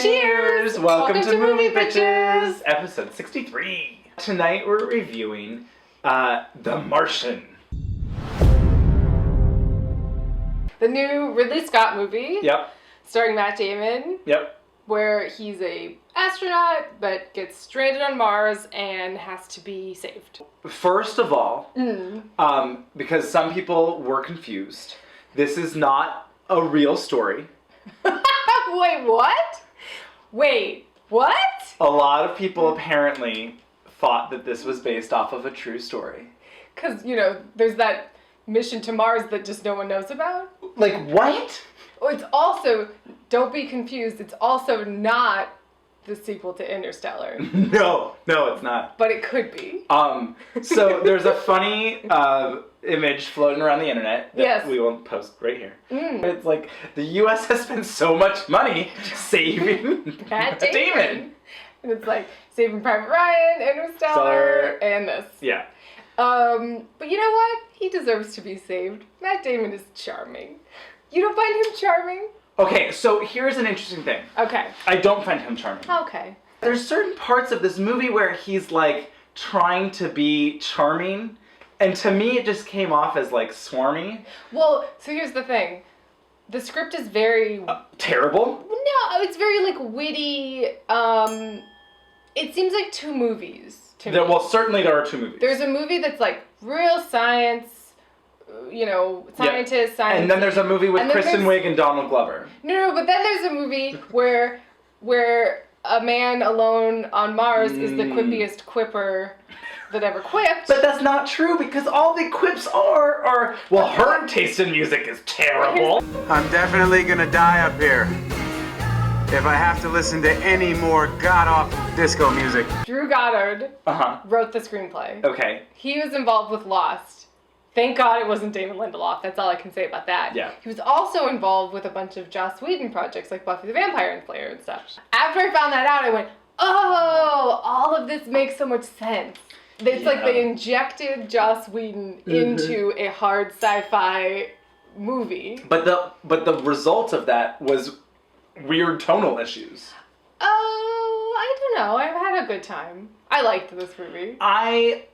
Cheers! Welcome to Movie Bitches, episode 63. Tonight we're reviewing The Martian. The new Ridley Scott movie. Yep. Starring Matt Damon. Yep. Where he's a astronaut but gets stranded on Mars and has to be saved. First of all, because some people were confused, this is not a real story. Wait, what? Wait, what? A lot of people apparently thought that this was based off of a true story. Because, you know, there's that mission to Mars that just no one knows about. Like, what? Oh, it's also, don't be confused, it's also not the sequel to Interstellar. No, it's not. But it could be. So there's a funny image floating around the internet that we will post right here. It's like, the U.S. has spent so much money saving Matt Damon. And it's like, Saving Private Ryan, Interstellar, and this. Yeah. But you know what? He deserves to be saved. Matt Damon is charming. You don't find him charming? Okay, so here's an interesting thing. Okay. I don't find him charming. Okay. There's certain parts of this movie where he's like trying to be charming, and to me it just came off as like swarmy. Well, so here's the thing. The script is very... terrible? No, it's very like witty. It seems like two movies to me. Well, certainly there are two movies. There's a movie that's like real science, you know, scientists, science. And then there's a movie with Kristen Wiig and Donald Glover. No, but then there's a movie where a man alone on Mars is the quippiest quipper that ever quipped. But that's not true, because all the quips are well, her taste in music is terrible. I'm definitely gonna die up here if I have to listen to any more god-awful disco music. Drew Goddard wrote the screenplay. Okay. He was involved with Lost. Thank God it wasn't Damon Lindelof. That's all I can say about that. Yeah. He was also involved with a bunch of Joss Whedon projects like Buffy the Vampire Slayer and stuff. After I found that out, I went, oh, all of this makes so much sense. It's like they injected Joss Whedon into a hard sci-fi movie. But the result of that was weird tonal issues. Oh, I don't know. I've had a good time. I liked this movie. I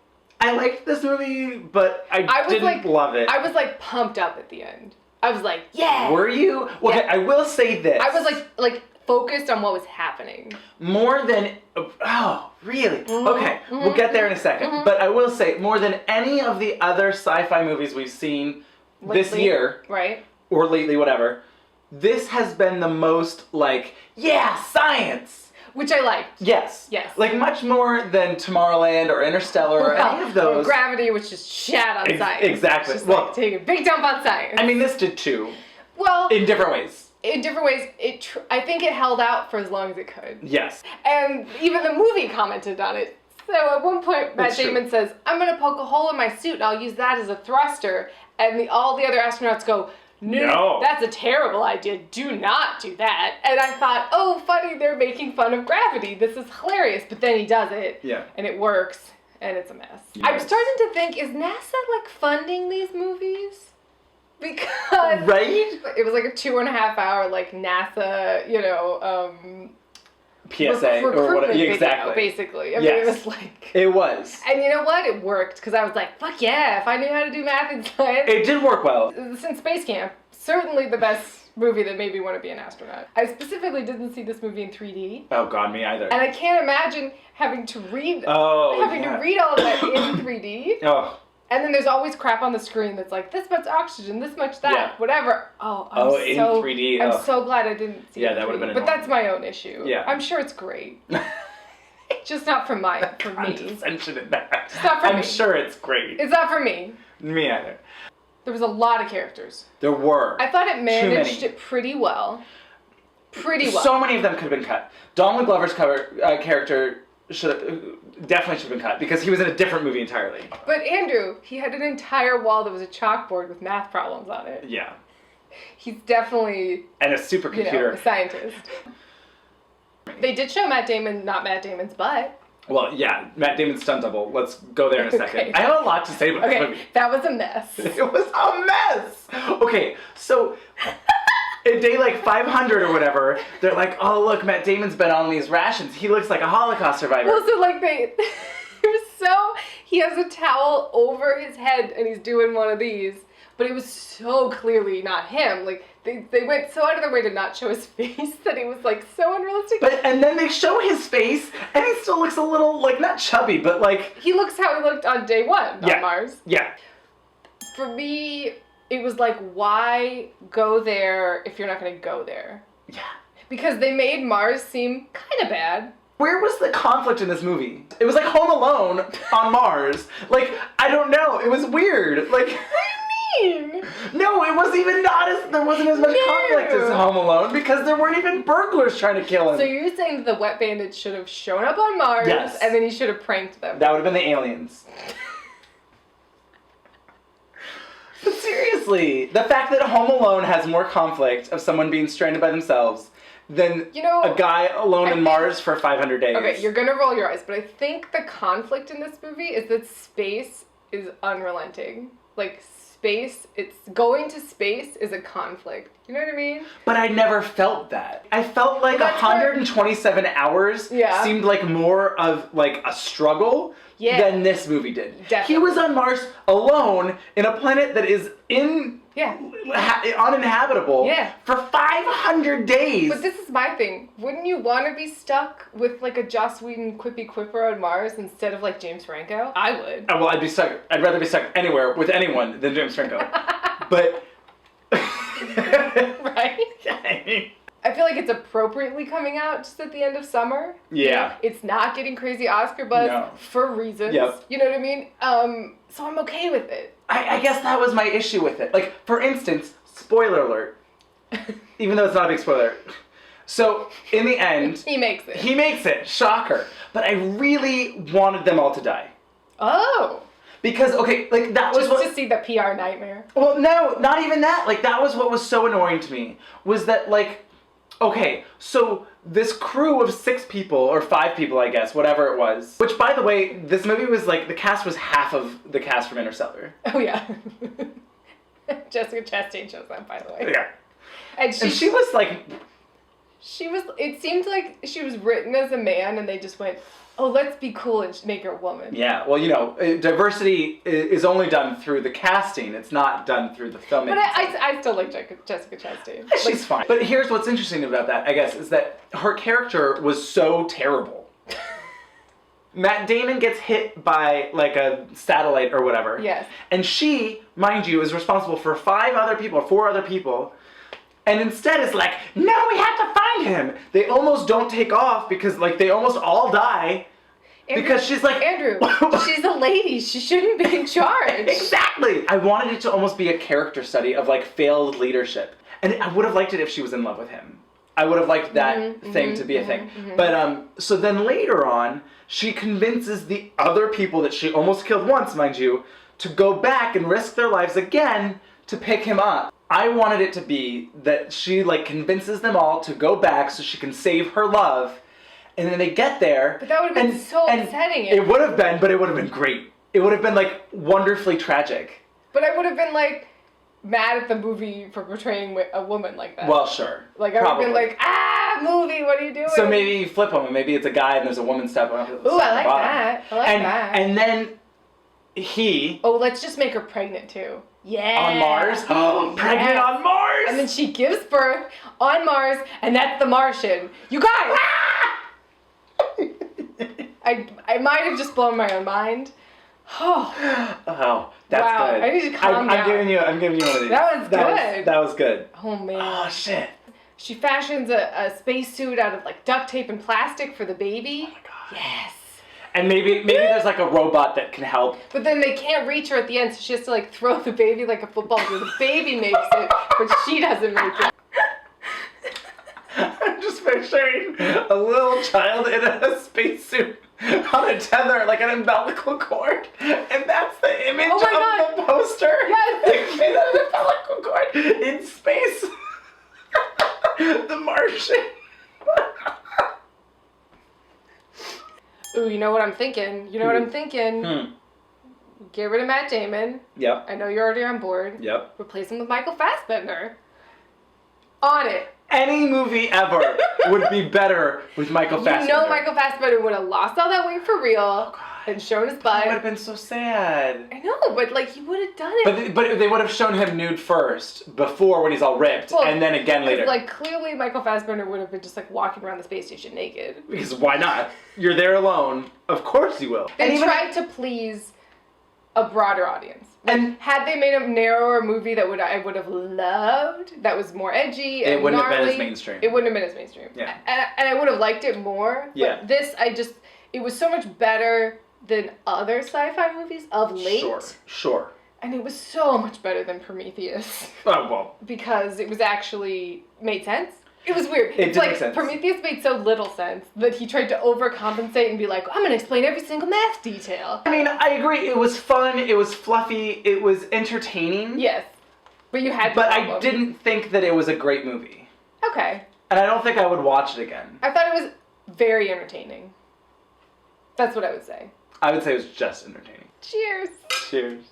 liked this movie, but I didn't love it. I was like pumped up at the end. I was like, yeah. Were you? Well, yeah. Okay, I will say this. I was like focused on what was happening. More than, oh, really? Okay, we'll get there in a second. But I will say, more than any of the other sci-fi movies we've seen this year, right? Or lately, whatever, this has been the most like, yeah, science. Which I liked. Yes. Like much more than Tomorrowland or Interstellar or any of those. Or Gravity, which just shat on science. Exactly. Just like taking a big dump on science. I mean, this did too. Well, in different ways. I think it held out for as long as it could. Yes. And even the movie commented on it. So at one point, Matt Damon says, I'm going to poke a hole in my suit and I'll use that as a thruster. And all the other astronauts go, no, that's a terrible idea. Do not do that. And I thought, oh, funny, they're making fun of gravity. This is hilarious. But then he does it. Yeah. And it works. And it's a mess. Yes. I'm starting to think, is NASA like funding these movies? Because it was like a 2.5 hour like NASA, you know, PSA or whatever. Video, exactly. Basically. I mean, it was like. It was. And you know what? It worked because I was like, fuck yeah, if I knew how to do math and science. It did work well. Since Space Camp, certainly the best movie that made me want to be an astronaut. I specifically didn't see this movie in 3D. Oh God, me either. And I can't imagine having to read all of that in 3D. Oh. And then there's always crap on the screen that's like, this much oxygen, this much that, whatever. In 3D. I'm so glad I didn't see it. Yeah, that would have been annoying. But that's my own issue. Yeah. I'm sure it's great. Just not for me. Condescension in that. It's not for me. I'm sure it's great. It's not for me. Me either. There was a lot of characters. There were. I thought it managed it pretty well. So many of them could have been cut. Donald Glover's character definitely should have been cut because he was in a different movie entirely. But Andrew, he had an entire wall that was a chalkboard with math problems on it. Yeah. He's definitely... And a supercomputer. A scientist. They did show Matt Damon, not Matt Damon's butt. Well, yeah, Matt Damon's stunt double. Let's go there in a second. Okay. I have a lot to say about this movie. That was a mess. It was a mess. Okay, so at day like 500 or whatever, they're like, oh look, Matt Damon's been on these rations. He looks like a Holocaust survivor. Well, so like he has a towel over his head and he's doing one of these, but it was so clearly not him. Like they went so out of their way to not show his face that it was like so unrealistic. And then they show his face and he still looks a little like not chubby, but like he looks how he looked on day 1 on Mars. Yeah. For me, it was like, why go there if you're not going to go there? Yeah. Because they made Mars seem kind of bad. Where was the conflict in this movie? It was like Home Alone on Mars. Like, I don't know. It was weird. Like, what do you mean? No, it was even there wasn't as much conflict as Home Alone because there weren't even burglars trying to kill him. So you're saying that the wet bandit should have shown up on Mars and then he should have pranked them. That would have been the aliens. But seriously, the fact that Home Alone has more conflict of someone being stranded by themselves than a guy alone in Mars for 500 days. Okay, you're gonna roll your eyes, but I think the conflict in this movie is that space is unrelenting. Like, going to space is a conflict. You know what I mean? But I never felt that. I felt like 127 hours seemed like more of like a struggle than this movie did. Definitely. He was on Mars alone in a planet that is uninhabitable for 500 days. But this is my thing. Wouldn't you want to be stuck with like a Joss Whedon quippy quipper on Mars instead of like James Franco? I would. Oh, well, I'd rather be stuck anywhere with anyone than James Franco. But right? I feel like it's appropriately coming out just at the end of summer. Yeah. It's not getting crazy Oscar buzz for reasons. Yep. You know what I mean? So I'm okay with it. I guess that was my issue with it. Like, for instance, spoiler alert. Even though it's not a big spoiler. So, in the end... He makes it. He makes it. Shocker. But I really wanted them all to die. Oh. Because, okay, like, that was just to see the PR nightmare. Well, no, not even that. Like, that was what was so annoying to me. Was that, like... Okay, so this crew of 6 people, or 5 people, I guess, whatever it was. Which, by the way, this movie was like, the cast was half of the cast from Interstellar. Oh, yeah. Jessica Chastain shows up, by the way. Yeah. And she was like... It seemed like she was written as a man, and they just went, oh, let's be cool and make her a woman. Yeah, well, you know, diversity is only done through the casting. It's not done through the filming. But I still like Jessica Chastain. She's fine. But here's what's interesting about that, I guess, is that her character was so terrible. Matt Damon gets hit by, like, a satellite or whatever. Yes. And she, mind you, is responsible for 4 other people. And instead it's like, no, we have to find him. They almost don't take off because, like, they almost all die. Andrew, because she's like... Andrew, she's a lady. She shouldn't be in charge. Exactly. I wanted it to almost be a character study of, like, failed leadership. And I would have liked it if she was in love with him. I would have liked that thing to be a thing. But, so then later on, she convinces the other people that she almost killed once, mind you, to go back and risk their lives again to pick him up. I wanted it to be that she, like, convinces them all to go back so she can save her love, and then they get there. But that would have been so upsetting. It would have been, but it would have been great. It would have been, like, wonderfully tragic. But I would have been, like, mad at the movie for portraying a woman like that. Well, sure. Like, I would have been like, movie, what are you doing? So maybe you flip them, and maybe it's a guy and there's a woman stepping up. Ooh, I like that. I like that. And then he... Oh, let's just make her pregnant, too. Yeah. On Mars? Oh, pregnant on Mars! And then she gives birth on Mars, and that's the Martian. You guys! I might have just blown my own mind. Oh, that's good. I need to calm down. I'm giving you one of these. That was good. That was good. Oh, man. Oh, shit. She fashions a spacesuit out of, like, duct tape and plastic for the baby. Oh, my God. Yes. And maybe there's, like, a robot that can help. But then they can't reach her at the end, so she has to, like, throw the baby like a football. So the baby makes it, but she doesn't make it. I'm just picturing a little child in a spacesuit on a tether, like an umbilical cord. And that's the image of the poster. Yes. Like, made an umbilical cord in space. The Martian. Ooh, you know what I'm thinking? Get rid of Matt Damon. Yep. I know you're already on board. Yep. Replace him with Michael Fassbender. On it. Any movie ever would be better with Michael Fassbender. You know Michael Fassbender would have lost all that weight for real and shown his butt. That would have been so sad. I know, but like he would have done it. But they would have shown him nude first, before when he's all ripped, and then again later. Like clearly Michael Fassbender would have been just like walking around the space station naked. Because why not? You're there alone. Of course you will. They tried to please a broader audience. Like, and had they made a narrower movie that I would have loved, that was more edgy and it wouldn't gnarly, have been as mainstream. It wouldn't have been as mainstream. Yeah. And I would have liked it more. Yeah. But this, it was so much better than other sci-fi movies of late. Sure. And it was so much better than Prometheus. Oh, well. Because it was actually made sense. It was weird. It did like make sense. Prometheus made so little sense that he tried to overcompensate and be like, I'm going to explain every single math detail. I mean, I agree. It was fun. It was fluffy. It was entertaining. Yes. But you had to. But I didn't think that it was a great movie. Okay. And I don't think I would watch it again. I thought it was very entertaining. That's what I would say. I would say it was just entertaining. Cheers. Cheers.